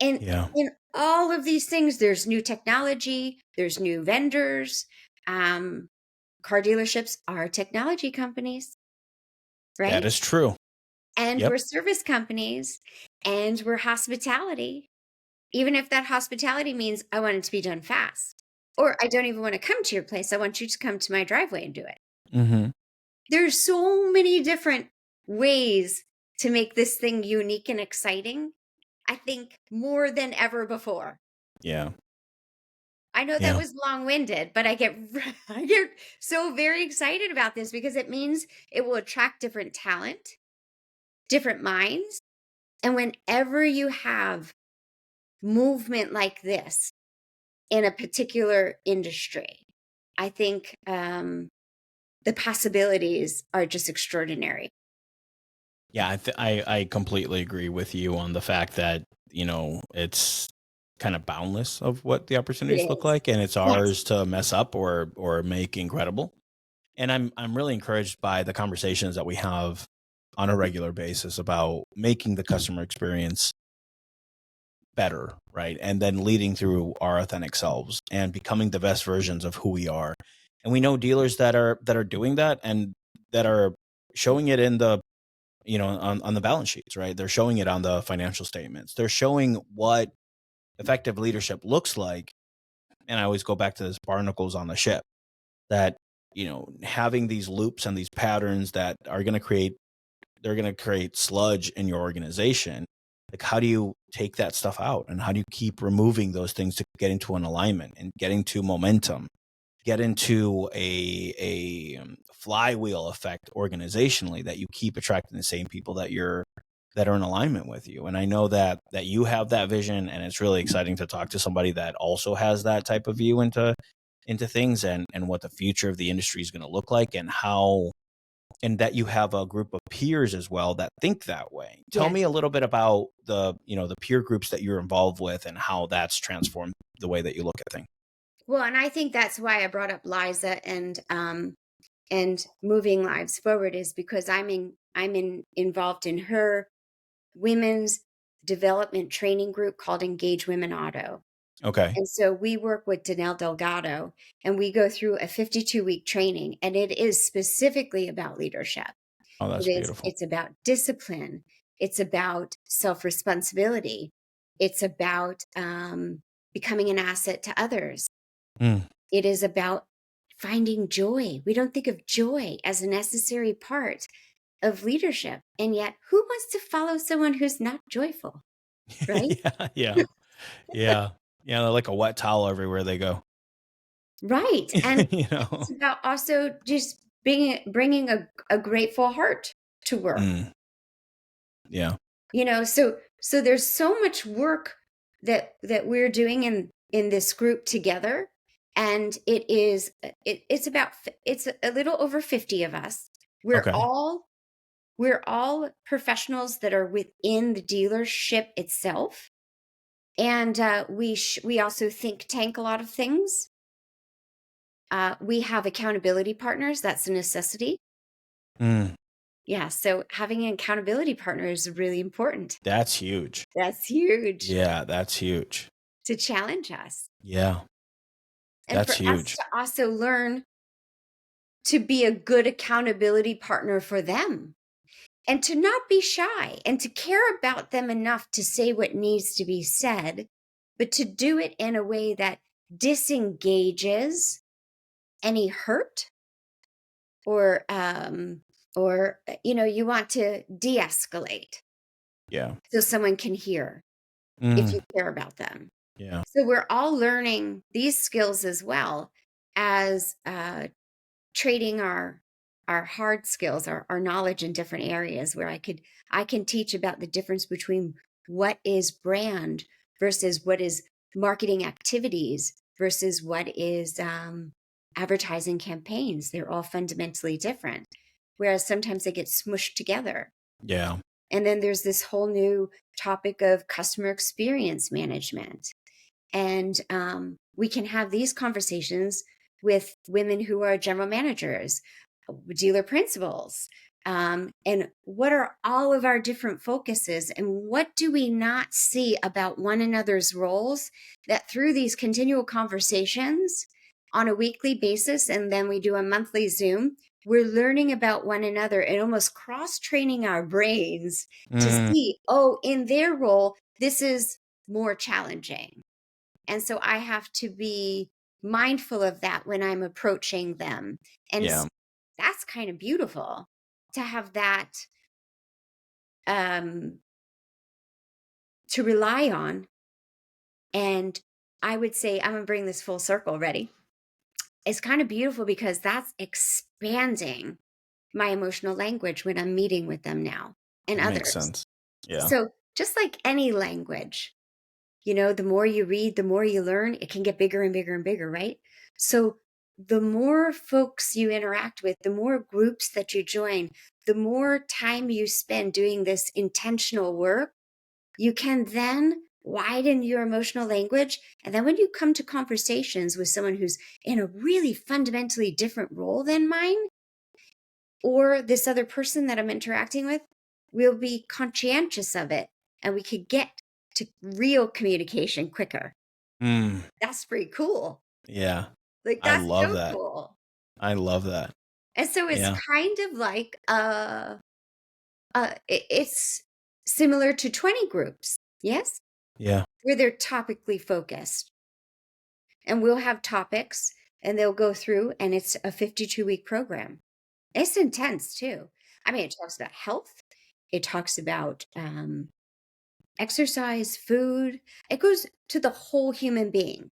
And Yeah. in all of these things, there's new technology, there's new vendors. Car dealerships are technology companies, That right? is true. And Yep. we're service companies, and we're hospitality. Even if that hospitality means I want it to be done fast, or I don't even want to come to your place. I want you to come to my driveway and do it. Mm-hmm. There's so many different ways to make this thing unique and exciting. I think more than ever before. Yeah. I know that Yeah. was long-winded, but I get I get so very excited about this because it means it will attract different talent, different minds. And whenever you have movement like this in a particular industry, I think the possibilities are just extraordinary. Yeah. I completely agree with you on the fact that, it's kind of boundless of what the It opportunities look is. like, and it's Yes. ours to mess up or make incredible. And I'm really encouraged by the conversations that we have on a regular basis about making the customer experience better, right? And then leading through our authentic selves and becoming the best versions of who we are. And we know dealers that are doing that and that are showing it in the on the balance sheets, right? They're showing it on the financial statements. They're showing what effective leadership looks like. And I always go back to this barnacles on the ship, that having these loops and these patterns that are going to create they're going to create sludge in your organization. Like, how do you take that stuff out, and how do you keep removing those things to get into an alignment and get into momentum, get into a flywheel effect organizationally, that you keep attracting the same people that are in alignment with you. And I know that you have that vision, and it's really exciting to talk to somebody that also has that type of view into things, and what the future of the industry is going to look like, and that you have a group of peers as well that think that way. Tell Yes. me a little bit about the peer groups that you're involved with, and how that's transformed the way that you look at things. Well, and I think that's why I brought up Liza and moving lives forward, is because involved in her women's development training group called Engage Women Auto. Okay. And so we work with Danelle Delgado, and we go through a 52-week training, and it is specifically about leadership. Oh, that's beautiful. It's about discipline. It's about self-responsibility. It's about becoming an asset to others. Mm. It is about finding joy. We don't think of joy as a necessary part of leadership. And yet, who wants to follow someone who's not joyful, right? Yeah, yeah, yeah, yeah. They're like a wet towel everywhere they go. Right. And you it's know. about also just bringing a grateful heart to work. Mm. Yeah. So there's so much work that we're doing in this group together, and it's a little over 50 of us. we're Okay. all we're all professionals that are within the dealership itself, and we also think tank a lot of things. We have accountability partners. That's a necessity. Mm. Yeah, so having an accountability partner is really important. That's huge. That's huge Yeah, that's huge. to challenge us. Yeah, And that's for us huge. to also learn to be a good accountability partner for them, and to not be shy, and to care about them enough to say what needs to be said, but to do it in a way that disengages any hurt, or you want to de-escalate Yeah. so someone can hear if Mm. you care about them. Yeah. So we're all learning these skills as well as trading our hard skills, our knowledge in different areas, where I can teach about the difference between what is brand versus what is marketing activities versus what is advertising campaigns. They're all fundamentally different, whereas sometimes they get smushed together. Yeah. And then there's this whole new topic of customer experience management. And we can have these conversations with women who are general managers, dealer principals, and what are all of our different focuses, and what do we not see about one another's roles, that through these continual conversations on a weekly basis, and then we do a monthly Zoom, we're learning about one another and almost cross-training our brains to Mm. see, oh, in their role, this is more challenging. And so I have to be mindful of that when I'm approaching them. And Yeah. that's kind of beautiful to have that um, to rely on. And I would say, I'm going to bring this full circle. Ready? It's kind of beautiful because that's expanding my emotional language when I'm meeting with them now and It makes others. sense. Yeah. So just like any language, the more you read, the more you learn, it can get bigger and bigger and bigger, right? So the more folks you interact with, the more groups that you join, the more time you spend doing this intentional work, you can then widen your emotional language. And then when you come to conversations with someone who's in a really fundamentally different role than mine, or this other person that I'm interacting with, we'll be conscientious of it, and we could get to real communication quicker. Mm. That's pretty cool. Yeah. Like, I that's love so that. cool. I love that. And so it's Yeah. kind of like it's similar to 20 groups, yes, Yeah. where they're topically focused, and we'll have topics, and they'll go through, and it's a 52-week program. It's intense too. I mean, it talks about health. It talks about exercise, food. It goes to the whole human being.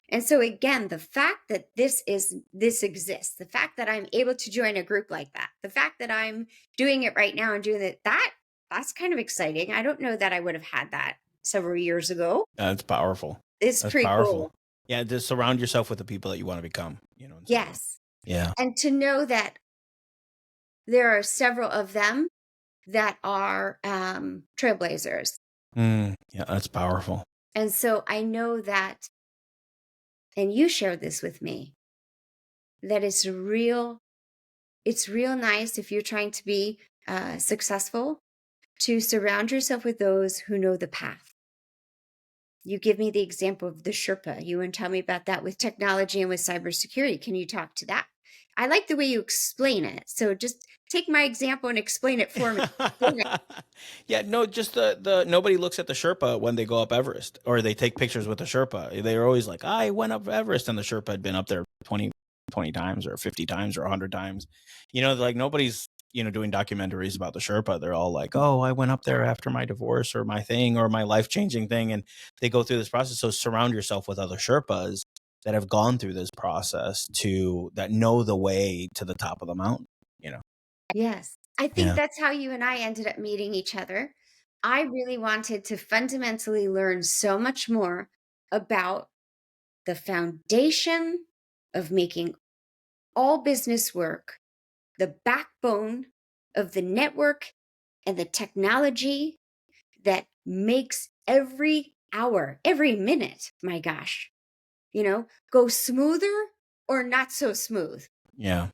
And so again, the fact that this exists, the fact that I'm able to join a group like that, the fact that I'm doing it right now and doing it, that's kind of exciting. I don't know that I would have had that several years ago. That's powerful. It's That's pretty powerful. cool. Yeah, just surround yourself with the people that you want to become, you know, and so on. Yes. Yeah. And to know that there are several of them that are trailblazers. Yeah, that's powerful. And so I know that, and you shared this with me, that it's real nice if you're trying to be successful to surround yourself with those who know the path. You give me the example of the Sherpa. You want to tell me about that with technology and with cybersecurity. Can you talk to that? I like the way you explain it. So just take my example and explain it for me. Yeah, no, just the nobody looks at the Sherpa when they go up Everest or they take pictures with the Sherpa. They're always like, I went up Everest, and the Sherpa had been up there 20 times or 50 times or 100 times. You know, like nobody's, you know, doing documentaries about the Sherpa. They're all like, oh, I went up there after my divorce or my thing or my life-changing thing. And they go through this process. So surround yourself with other Sherpas that have gone through this process that know the way to the top of the mountain, you know? Yes. I think Yeah. that's how you and I ended up meeting each other. I really wanted to fundamentally learn so much more about the foundation of making all business work, the backbone of the network and the technology that makes every hour, every minute, my gosh, go smoother or not so smooth. Yeah.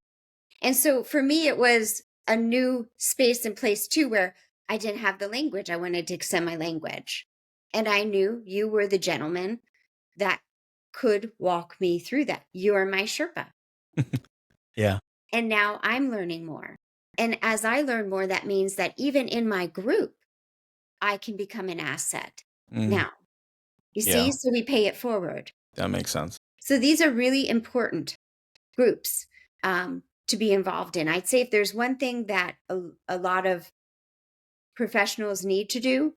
And so for me, it was a new space and place too, where I didn't have the language. I wanted to extend my language. And I knew you were the gentleman that could walk me through that. You are my Sherpa. Yeah. And now I'm learning more. And as I learn more, that means that even in my group, I can become an asset. Mm, Now, you see, yeah. so we pay it forward. That makes sense. So these are really important groups to be involved in. I'd say if there's one thing that a lot of professionals need to do,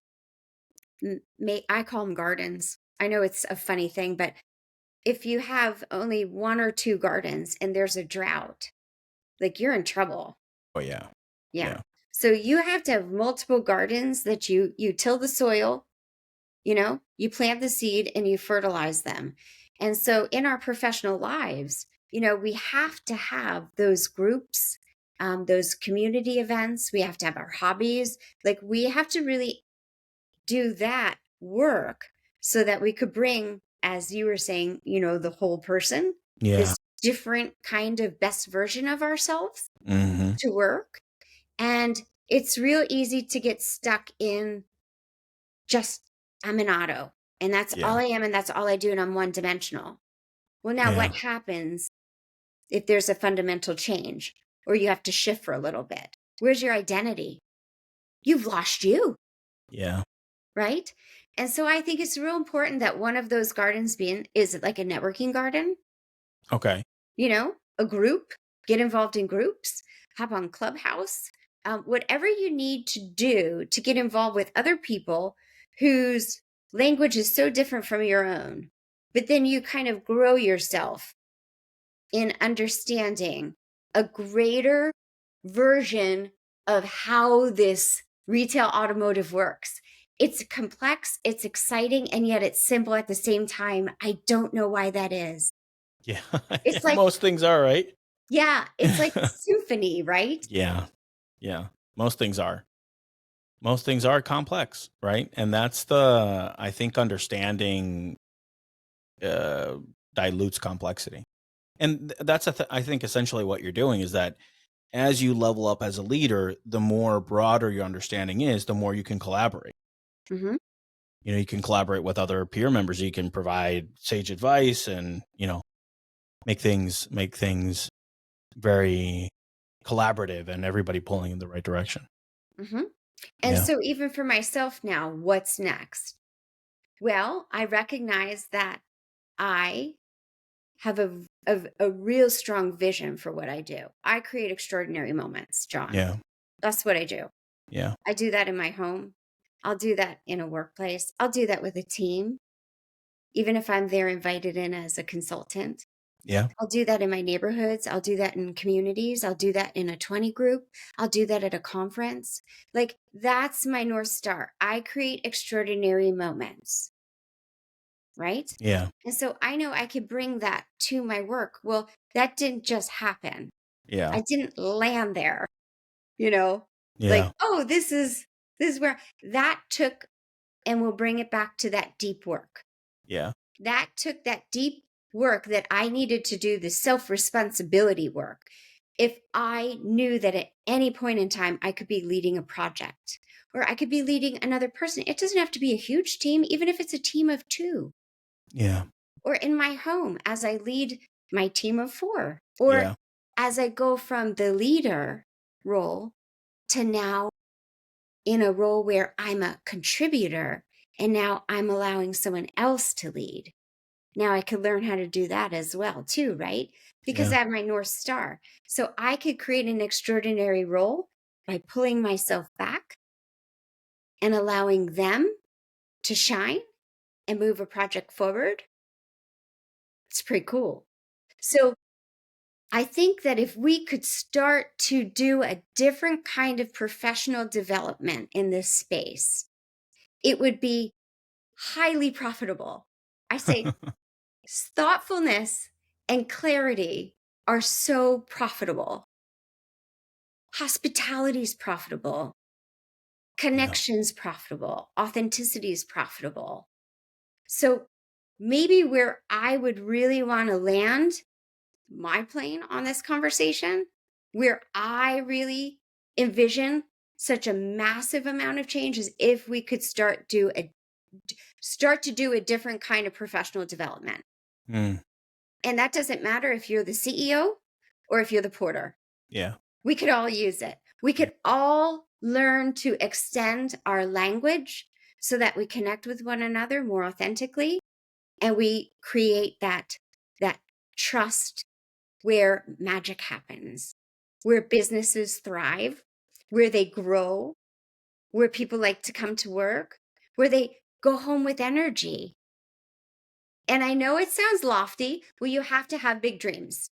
I call them gardens. I know it's a funny thing, but if you have only one or two gardens and there's a drought, like you're in trouble. Oh, yeah. Yeah. Yeah. So you have to have multiple gardens that you till the soil, you plant the seed and you fertilize them. And so in our professional lives, we have to have those groups, those community events. We have to have our hobbies. Like we have to really do that work so that we could bring, as you were saying, the whole person, Yeah. this different kind of best version of ourselves Hmm. to work. And it's real easy to get stuck in just, I'm an auto and that's all Yeah. I am and that's all I do and I'm one dimensional. Well, now Yeah. what happens if there's a fundamental change or you have to shift for a little bit? Where's your identity? You've lost you, Yeah. right? And so I think it's real important that one of those gardens is like a networking garden, Okay. a group, get involved in groups, hop on Clubhouse, whatever you need to do to get involved with other people whose language is so different from your own. But then you kind of grow yourself in understanding a greater version of how this retail automotive works. It's complex, it's exciting, and yet it's simple at the same time. I don't know why that is. Yeah. It's like, Most things are, right? yeah, it's like a symphony, right? Yeah. Yeah. Most things are. Most things are complex, right? And that's I think understanding uh, dilutes complexity. And that's, I think, essentially what you're doing is that as you level up as a leader, the more broader your understanding is, the more you can collaborate. Hmm. You know, you can collaborate with other peer members. You can provide sage advice and, make things very collaborative and everybody pulling in the right direction. Hmm. And Yeah. so, even for myself now, what's next? Well, I recognize that I have a real strong vision for what I do. I create extraordinary moments, John. Yeah. That's what I do. Yeah. I do that in my home. I'll do that in a workplace. I'll do that with a team, even if I'm there invited in as a consultant. Yeah. I'll do that in my neighborhoods. I'll do that in communities. I'll do that in a 20 group. I'll do that at a conference. Like, that's my North Star. I create extraordinary moments, right? Yeah. And so I know I could bring that to my work. Well, that didn't just happen. Yeah. I didn't land there, you know, like, Yeah. oh, this is where that took, and we'll bring it back to that deep work. Yeah. That took that deep work that I needed to do, the self responsibility work. If I knew that at any point in time I could be leading a project or I could be leading another person, it doesn't have to be a huge team, even if it's a team of 2, Yeah. or in my home as I lead my team of 4, or Yeah. as I go from the leader role to now in a role where I'm a contributor and now I'm allowing someone else to lead. Now I could learn how to do that as well too, right? Because Yeah. I have my North Star. So I could create an extraordinary role by pulling myself back and allowing them to shine and move a project forward. It's pretty cool. So I think that if we could start to do a different kind of professional development in this space, it would be highly profitable. I say thoughtfulness and clarity are so profitable. Hospitality is profitable. Yeah. Connections profitable. Authenticity is profitable. So maybe where I would really want to land my plane on this conversation, where I really envision such a massive amount of change, is if we could start to do a different kind of professional development. Mm. And that doesn't matter if you're the CEO or if you're the porter. Yeah. We could all use it. We Yeah. could all learn to extend our language so that we connect with one another more authentically, and we create that trust where magic happens, where businesses thrive, where they grow, where people like to come to work, where they go home with energy. And I know it sounds lofty. Well, you have to have big dreams.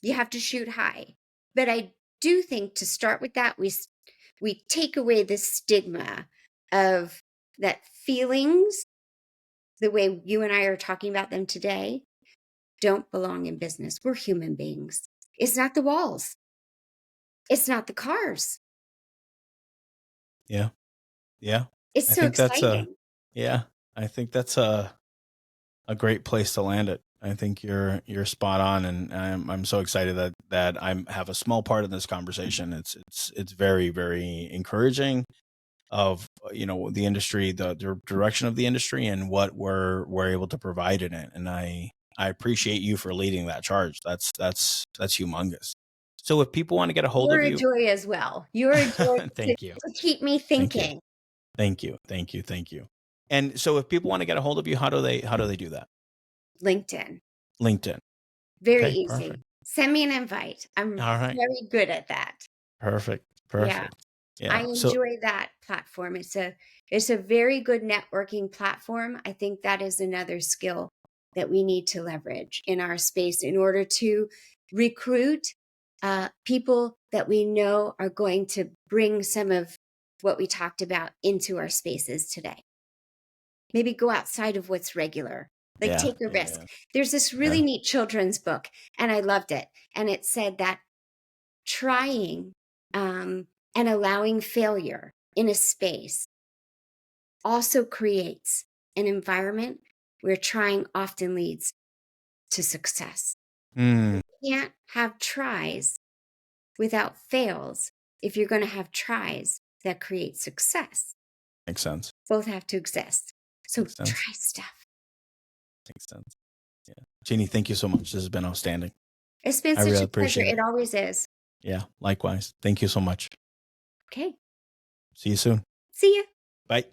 You have to shoot high. But I do think to start with that, we take away the stigma of that feelings, the way you and I are talking about them today, don't belong in business. We're human beings. It's not the walls. It's not the cars. Yeah. Yeah. It's I so think that's a exciting. yeah. I think that's a great place to land it. I think you're spot on, and I'm so excited that I have a small part in this conversation. It's very very encouraging of the industry, the direction of the industry, and what we're able to provide in it. And I appreciate you for leading that charge. That's humongous. So if people want to get a hold You're of a you, joy as well. You're a joy thank you, to keep me thank you, thinking. thank you. And so if people want to get a hold of you, how do they do that? LinkedIn. LinkedIn. Very Okay, perfect. easy. Send me an invite. I'm All right. very good at that. Perfect. Yeah. Perfect. I Yeah. So enjoy that platform. It's a very good networking platform. I think that is another skill that we need to leverage in our space in order to recruit people that we know are going to bring some of what we talked about into our spaces today. Maybe go outside of what's regular, like yeah, take a risk. yeah, There's this really yeah. neat children's book, and I loved it. And it said that trying and allowing failure in a space also creates an environment where trying often leads to success. Mm, You can't have tries without fails if you're going to have tries that create success. makes sense. Both have to exist. So Makes sense. try stuff. Makes sense. Yeah. Jeannie, thank you so much. This has been outstanding. It's been I such really a pleasure. appreciate it. It always is. Yeah, likewise. Thank you so much. Okay. See you soon. See ya. Bye.